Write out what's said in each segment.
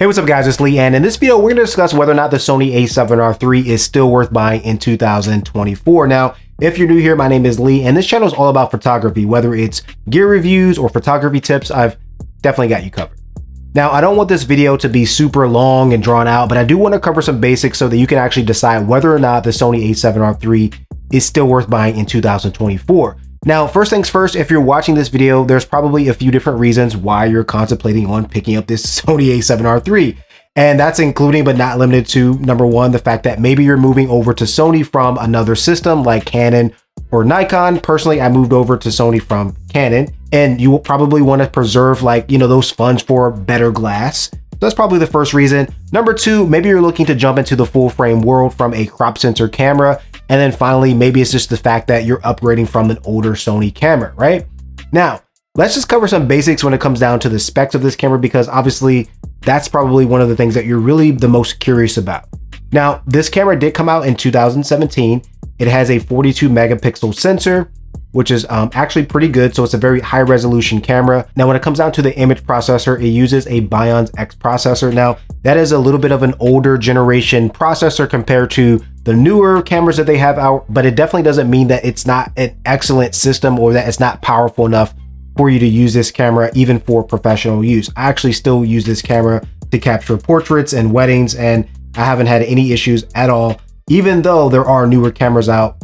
Hey, what's up guys, it's Lee, and in this video we're going to discuss whether or not the Sony A7R III is still worth buying in 2024. Now, if you're new here, my name is Lee, and this channel is all about photography. Whether it's gear reviews or photography tips, I've definitely got you covered. Now, I don't want this video to be super long and drawn out, but I do want to cover some basics so that you can actually decide whether or not the Sony A7R III is still worth buying in 2024. Now, first things first, if you're watching this video, there's probably a few different reasons why you're contemplating on picking up this Sony A7R III. And that's including but not limited to, number one, the fact that maybe you're moving over to Sony from another system like Canon or Nikon. Personally, I moved over to Sony from Canon, and you will probably want to preserve those funds for better glass. That's probably the first reason. Number two, maybe you're looking to jump into the full frame world from a crop sensor camera. And then finally, maybe it's just the fact that you're upgrading from an older Sony camera, right? Now, let's just cover some basics when it comes down to the specs of this camera, because obviously that's probably one of the things that you're really the most curious about. Now, this camera did come out in 2017. It has a 42 megapixel sensor, which is actually pretty good. So it's a very high resolution camera. Now, when it comes down to the image processor, it uses a Bionz X processor. Now, that is a little bit of an older generation processor compared to the newer cameras that they have out, but it definitely doesn't mean that it's not an excellent system or that it's not powerful enough for you to use this camera even for professional use. I actually still use this camera to capture portraits and weddings, and I haven't had any issues at all. Even though there are newer cameras out,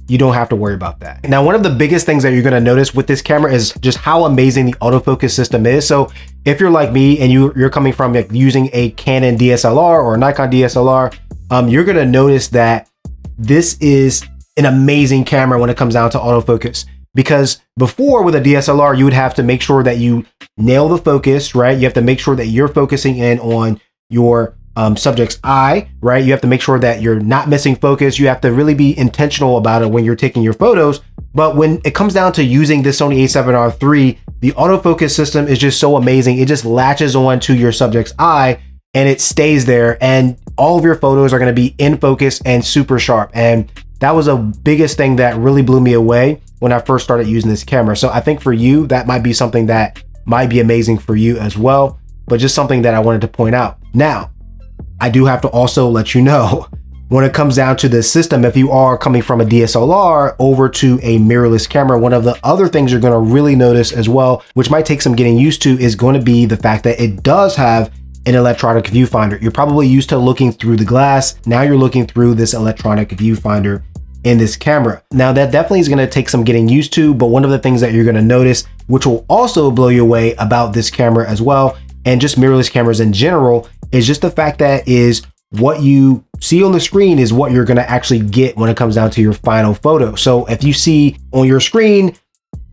you don't have to worry about that. Now, one of the biggest things that you're gonna notice with this camera is just how amazing the autofocus system is. So if you're like me and you're coming from using a Canon DSLR or a Nikon DSLR, you're gonna notice that this is an amazing camera when it comes down to autofocus. Because before, with a DSLR, you would have to make sure that you nail the focus, right? You have to make sure that you're focusing in on your subject's eye, right? You have to make sure that you're not missing focus. You have to really be intentional about it when you're taking your photos. But when it comes down to using this Sony A7R III, the autofocus system is just so amazing. It just latches on to your subject's eye and it stays there, and all of your photos are going to be in focus and super sharp. And that was the biggest thing that really blew me away when I first started using this camera. So I think for you, that might be something that might be amazing for you as well, but just something that I wanted to point out. Now, I do have to also let you know, when it comes down to this system, if you are coming from a DSLR over to a mirrorless camera, one of the other things you're going to really notice as well, which might take some getting used to, is going to be the fact that it does have an electronic viewfinder. You're probably used to looking through the glass. Now you're looking through this electronic viewfinder in this camera. Now, that definitely is going to take some getting used to, but one of the things that you're going to notice, which will also blow you away about this camera as well, and just mirrorless cameras in general, is just the fact that is what you see on the screen is what you're going to actually get when it comes down to your final photo. So if you see on your screen,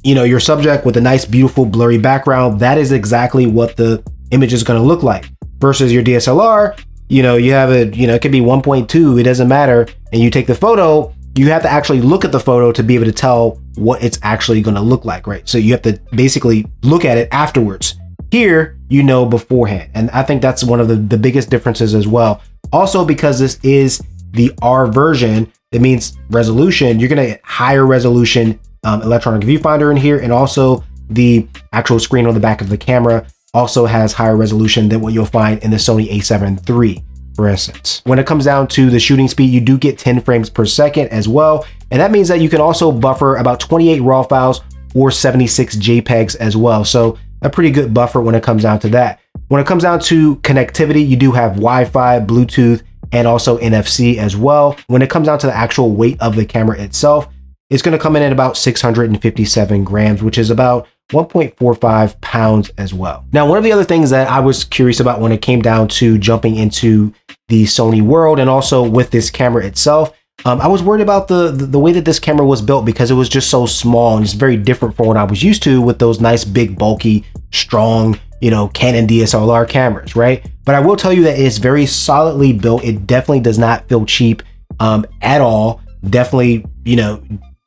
your subject with a nice, beautiful, blurry background, that is exactly what the image is going to look like. Versus your DSLR, you have it could be 1.2, it doesn't matter. And you take the photo, you have to actually look at the photo to be able to tell what it's actually going to look like, right? So you have to basically look at it afterwards. Here, beforehand. And I think that's one of the biggest differences as well. Also, because this is the R version, it means resolution. You're going to get higher resolution electronic viewfinder in here. And also the actual screen on the back of the camera also has higher resolution than what you'll find in the Sony A7R III, for instance. When it comes down to the shooting speed, you do get 10 frames per second as well. And that means that you can also buffer about 28 RAW files or 76 JPEGs as well. So a pretty good buffer when it comes down to that. When it comes down to connectivity, you do have Wi-Fi, Bluetooth, and also NFC as well. When it comes down to the actual weight of the camera itself, it's going to come in at about 657 grams, which is about 1.45 pounds as well. Now, one of the other things that I was curious about when it came down to jumping into the Sony world, and also with this camera itself, I was worried about the way that this camera was built, because it was just so small and it's very different from what I was used to with those nice, big, bulky, strong, Canon DSLR cameras, right? But I will tell you that it's very solidly built. It definitely does not feel cheap at all. Definitely,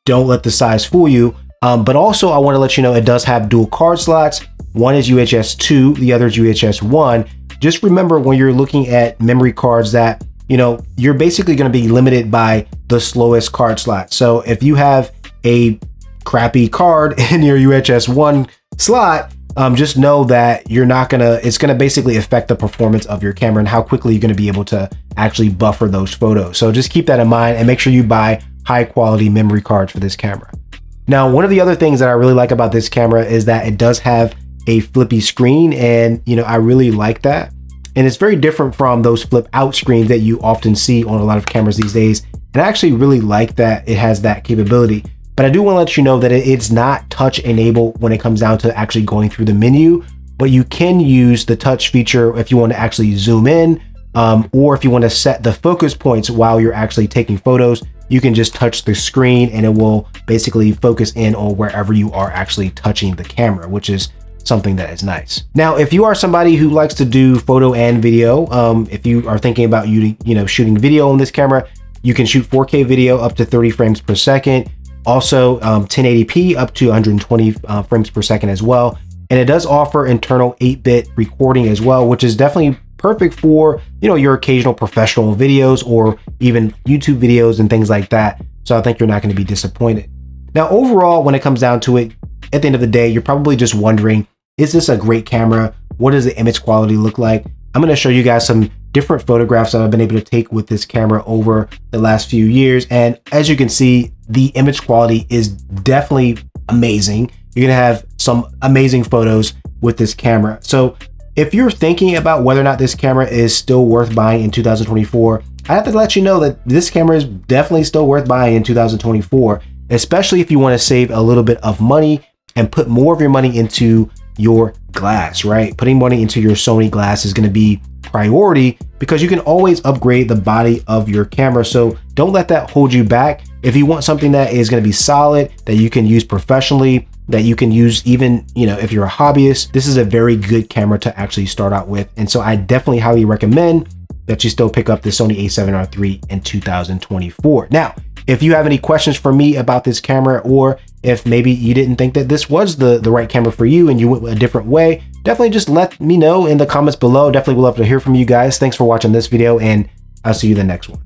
don't let the size fool you. But also I want to let you know it does have dual card slots. One is UHS 2, the other is UHS 1. Just remember when you're looking at memory cards that, you're basically going to be limited by the slowest card slot. So if you have a crappy card in your UHS 1 slot, just know that it's gonna basically affect the performance of your camera and how quickly you're gonna be able to actually buffer those photos. So just keep that in mind and make sure you buy high quality memory cards for this camera. Now, one of the other things that I really like about this camera is that it does have a flippy screen, and I really like that. And it's very different from those flip out screens that you often see on a lot of cameras these days. And I actually really like that it has that capability. But I do want to let you know that it's not touch enabled when it comes down to actually going through the menu, but you can use the touch feature if you want to actually zoom in, or if you want to set the focus points while you're actually taking photos. You can just touch the screen and it will basically focus in on wherever you are actually touching the camera, which is something that is nice. Now, if you are somebody who likes to do photo and video, if you are thinking about shooting video on this camera, you can shoot 4K video up to 30 frames per second. Also 1080p up to 120 frames per second as well. And it does offer internal 8-bit recording as well, which is definitely perfect for your occasional professional videos or even YouTube videos and things like that. So I think you're not going to be disappointed. Now, overall, when it comes down to it, at the end of the day, you're probably just wondering, is this a great camera? What does the image quality look like? I'm going to show you guys some different photographs that I've been able to take with this camera over the last few years. And as you can see, the image quality is definitely amazing. You're going to have some amazing photos with this camera. So if you're thinking about whether or not this camera is still worth buying in 2024, I have to let you know that this camera is definitely still worth buying in 2024, especially if you want to save a little bit of money and put more of your money into your glass, right? Putting money into your Sony glass is going to be priority because you can always upgrade the body of your camera. So don't let that hold you back. If you want something that is going to be solid, that you can use professionally, that you can use even, if you're a hobbyist, this is a very good camera to actually start out with. And so I definitely highly recommend that you still pick up the Sony A7R III in 2024. Now, if you have any questions for me about this camera, or if maybe you didn't think that this was the right camera for you and you went a different way, definitely just let me know in the comments below. Definitely would love to hear from you guys. Thanks for watching this video, and I'll see you in the next one.